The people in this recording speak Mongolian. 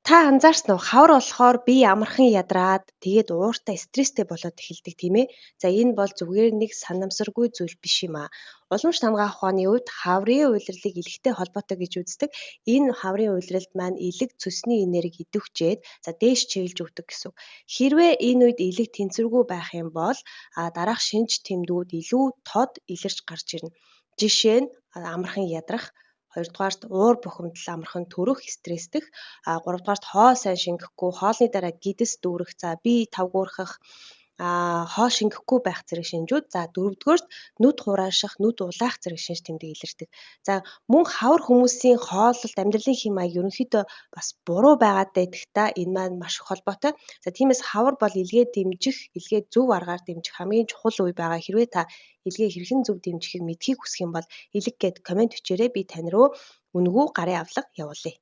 Та анзаарсан уу? Хавар болохоор бие амархан ядраад тэгээд ууртай стресстэй болоод эхэлдэг тийм ээ. За энэ бол зүгээр нэг санамсаргүй зүйл биш юм аа. Уламжлалт хамгаалах ухааны үед хаврын улирлыг илэгтэй холбоотой гэж үздэг. Энэ хаврын улиралд маань элэг цөсний энерги идэвхжээд за дээш чиглэж өгдөг гэсэн үг. Хэрвээ энэ үед элэг тэнцвэргүй байх юм бол дараах шинж тэмдгүүд илүү тод илэрч гарч ирнэ. Жишээ нь амархан ядрах, хоёрдугаарт уур бухимдал амархан төрөх, стресстэх, гуравдугаарт хоол сайн шингэхгүй, хоолны дараа гэдэс дүүрэх, за бие тавгуурхах, хоол шингэхгүй байх зэрэг шинжүүд. За дөрөвдүгээрт нүд хурааших, нүд улаах зэрэг шинж тэмдэг илэрдэг. За мөн хавар хүмүүсийн хооллолт, амьдралын хэм маяг ерөнхийдөө бас буруу байгаад байдагта энэ маань маш их холбоотой. За тиймээс хавар бол илгээ дэмжих, илгээ зөв аргаар дэмжих хамгийн чухал үе байгаа. Хэрвээ та илгээ хэрхэн зөв дэмжихийг мэдхийг хүсэх юм бол илэг гээд комент бичээрэй. Би тань руу үнэгүй гарын авлага явуулъя.